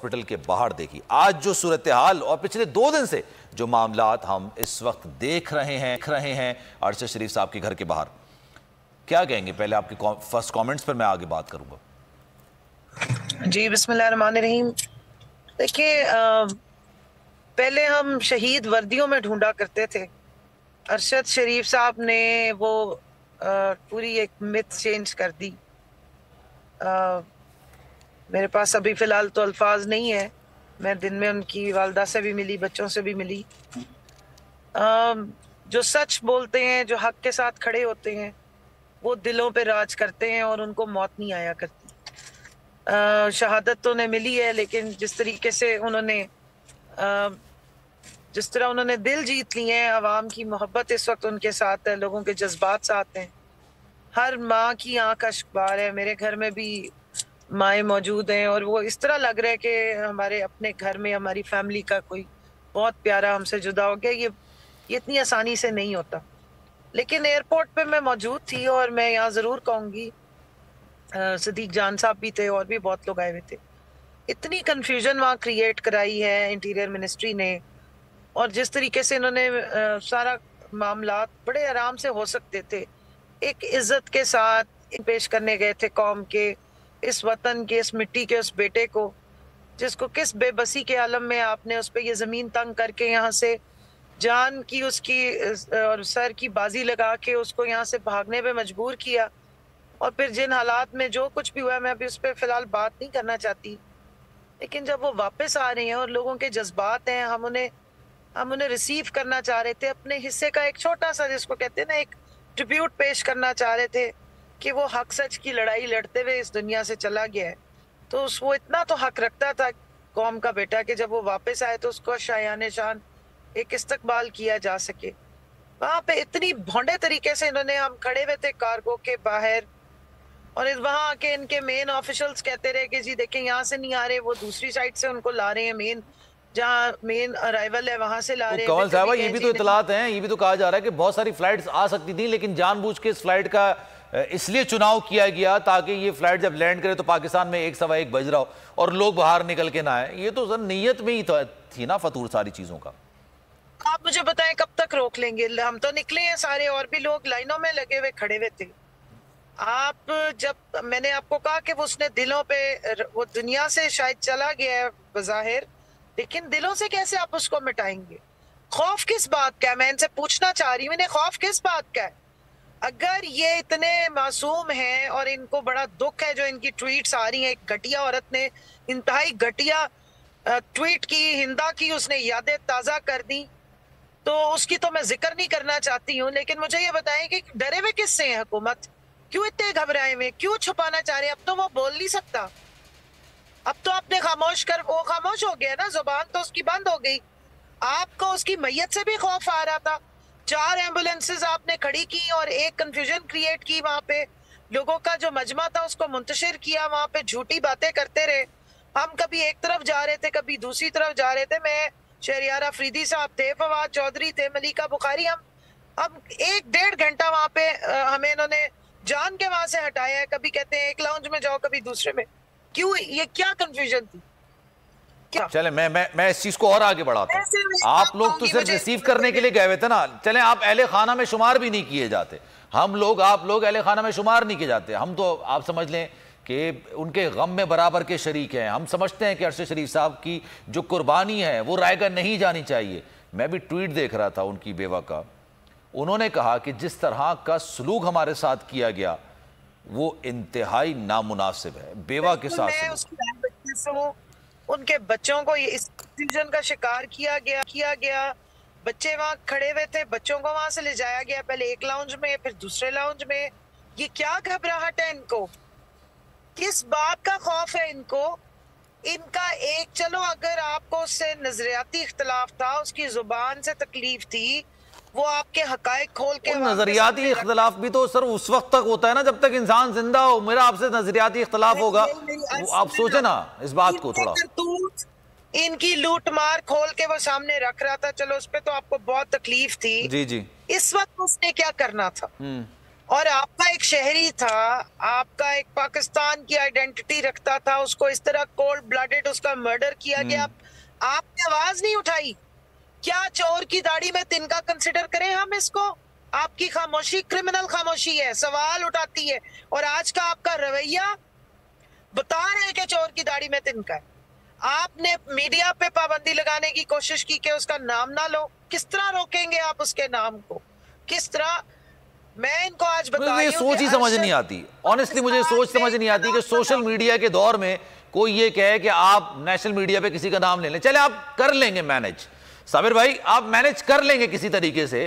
Hospital के बाहर देखी। आज जो सूरत हाल और पिछले 2 दिन से जो मामलात हम इस वक्त देख रहे हैं अरशद शरीफ साहब के घर के बाहर, क्या कहेंगे? पहले आपके फर्स्ट कमेंट्स पर मैं आगे बात करूंगा। जी बिस्मिल्लाहिर्रहमानिर्रहीम। देखिए, पहले हम शहीद वर्दियों में ढूंढा करते थे। अरशद शरीफ साहब ने वो पूरी एक मिथ चेंज कर दी। मेरे पास अभी फ़िलहाल तो अल्फाज नहीं है। मैं दिन में उनकी वालदा से भी मिली, बच्चों से भी मिली। जो सच बोलते हैं, जो हक के साथ खड़े होते हैं, वो दिलों पे राज करते हैं और उनको मौत नहीं आया करती। शहादत तो उन्हें मिली है, लेकिन जिस तरीके से उन्होंने जिस तरह उन्होंने दिल जीत लिए हैं, आवाम की मोहब्बत इस वक्त उनके साथ है, लोगों के जज्बात साथ हैं। हर माँ की आंख अश्कबार है। मेरे घर में भी माएँ मौजूद हैं और वो इस तरह लग रहा है कि हमारे अपने घर में हमारी फैमिली का कोई बहुत प्यारा हमसे जुदा हो गया। ये इतनी आसानी से नहीं होता। लेकिन एयरपोर्ट पे मैं मौजूद थी और मैं यहाँ ज़रूर कहूँगी, सदीक जान साहब भी थे और भी बहुत लोग आए हुए थे। इतनी कन्फ्यूजन वहाँ क्रिएट कराई है इंटीरियर मिनिस्ट्री ने, और जिस तरीके से इन्होंने सारा मामलात बड़े आराम से हो सकते थे, एक इज्जत के साथ पेश करने गए थे कौम के, इस वतन के, इस मिट्टी के उस बेटे को, जिसको किस बेबसी के आलम में आपने उस पर ये ज़मीन तंग करके यहाँ से जान की उसकी और सर की बाजी लगा के उसको यहाँ से भागने पे मजबूर किया। और फिर जिन हालात में जो कुछ भी हुआ, मैं अभी उस पर फिलहाल बात नहीं करना चाहती, लेकिन जब वो वापस आ रहे हैं और लोगों के जज्बात हैं, हम उन्हें रिसीव करना चाह रहे थे, अपने हिस्से का एक छोटा सा, जिसको कहते हैं ना, एक ट्रिब्यूट पेश करना चाह रहे थे कि वो हक सच की लड़ाई लड़ते हुए इस दुनिया से चला गया है। तो वो इतना तो हक रखता था कौम का बेटा कि जब वो वापस आए तो उसको शायान शान एक इस्तकबाल किया जा सके। वहां पे इतनी भोंडे तरीके से इन्होंने, हम खड़े हुए थे कार्गो के बाहर और वहां आके इनके मेन ऑफिशियल्स कहते रहे कि जी देखें यहाँ से नहीं आ रहे, वो दूसरी साइड से उनको ला रहे हैं, मेन जहाँ मेन अराइवल है वहां से ला रहे हैं। कमल साहब, ये भी तो इतलात हैं, ये भी तो कहा जा रहा है कि बहुत सारी फ्लाइट्स आ सकती थी, लेकिन जानबूझ के इस फ्लाइट का इसलिए चुनाव किया गया ताकि ये फ्लाइट जब लैंड करे तो पाकिस्तान में 1 सवा 1 बज रहा हो और लोग बाहर निकल के ना आए। ये तो सर नीयत में ही थी ना फतूर सारी चीजों का। आप मुझे बताएं कब तक रोक लेंगे? हम तो निकले हैं सारे, और भी लोग लाइनों में लगे हुए खड़े हुए थे। जब मैंने आपको कहा कि वो उसने दिलों पे, वो दुनिया से शायद चला गया है बज़ाहिर, लेकिन दिलों से कैसे आप उसको मिटाएंगे? खौफ किस बात का है? मैं इनसे पूछना चाह रही हूँ, इन्हें खौफ किस बात का है? अगर ये इतने मासूम हैं और इनको बड़ा दुख है जो इनकी ट्वीट्स आ रही हैं, एक घटिया औरत ने इंतहाई घटिया ट्वीट की, हिंदा की, उसने यादें ताज़ा कर दी, तो उसकी तो मैं जिक्र नहीं करना चाहती हूँ। लेकिन मुझे ये बताएं कि डरे हुए किससे हैं हुकूमत? क्यों इतने घबराए हुए? क्यों छुपाना चाह रहे हैं? अब तो वो बोल नहीं सकता। अब तो आपने वो खामोश हो गया ना, जुबान तो उसकी बंद हो गई। आपको उसकी मैयत से भी खौफ आ रहा था। 4 एम्बुलेंसेज आपने खड़ी की और एक कंफ्यूजन क्रिएट की वहां पे, लोगों का जो मजमा था उसको मुंतशिर किया, वहां पे झूठी बातें करते रहे। हम कभी एक तरफ जा रहे थे, कभी दूसरी तरफ जा रहे थे। मैं, शहरियार अफरीदी साहब थे, फवाद चौधरी थे, मलिका बुखारी, हम 1-1.5 घंटा वहां पे हमें इन्होंने जान के वहां से हटाया है। कभी कहते हैं एक लाउंज में जाओ, कभी दूसरे में। क्यों? ये क्या कंफ्यूजन थी? चले मैं इस चीज को और आगे बढ़ाता हूं। आप लोग तो सिर्फ रिसीव करने के लिए गए हुए थे ना। चले, आप अहले खाना में शुमार भी नहीं किए जाते। आप लोग अहले खाना में शुमार नहीं किए जाते। हम तो आप समझ लें कि उनके गम में बराबर के शरीक हैं। हम समझते हैं कि अरशद शरीफ साहब की जो कुर्बानी है वो रायगा नहीं जानी चाहिए। मैं भी ट्वीट देख रहा था उनकी बेवा का, उन्होंने कहा कि जिस तरह का सलूक हमारे साथ किया गया वो इंतहाई नामुनासिब है। बेवा के साथ उनके बच्चों को इस कंफ्यूजन का शिकार किया गया। बच्चे वहां खड़े हुए थे, बच्चों को वहां से ले जाया गया, पहले एक लाउंज में, फिर दूसरे लाउंज में। ये क्या घबराहट है इनको? किस बात का खौफ है इनको? इनका एक, चलो अगर आपको उससे नजरियाती इख्तलाफ था, उसकी जुबान से तकलीफ थी, वो आपके हकायक खोल के, नजरियाती इख्तलाफ भी तो सर उस वक्त तक होता है ना जब तक इंसान जिंदा हो। मेरा आपसे नजरियाती इख्तलाफ होगा, आप सोचे ना इस बात को थोड़ा। इनकी लूट मार खोल के वो सामने रख रहा था, चलो उस पर तो आपको बहुत तकलीफ थी। जी जी। इस वक्त उसने क्या करना था? और आपका एक शहरी था, आपका एक पाकिस्तान की आइडेंटिटी रखता था, उसको इस तरह कोल्ड ब्लडेड उसका मर्डर किया गया, आपने आवाज नहीं उठाई। क्या चोर की दाढ़ी में तिनका कंसिडर करें हम इसको? आपकी खामोशी क्रिमिनल खामोशी है, सवाल उठाती है। और आज का आपका रवैया बता रहे हैं कि चोर की दाढ़ी में तिनका है। आपने मीडिया पे पाबंदी लगाने की कोशिश की कि उसका नाम ना लो। किस तरह रोकेंगे आप उसके नाम को? किस तरह? मैं इनको आज बता रही हूं, सोच ही समझ नहीं आती, ऑनेस्टली मुझे सोच समझ नहीं आती कि सोशल मीडिया के दौर में कोई ये कहे कि आप नेशनल मीडिया पे किसी का नाम ले लें। चले आप कर लेंगे मैनेज, साबिर भाई आप मैनेज कर लेंगे किसी तरीके से,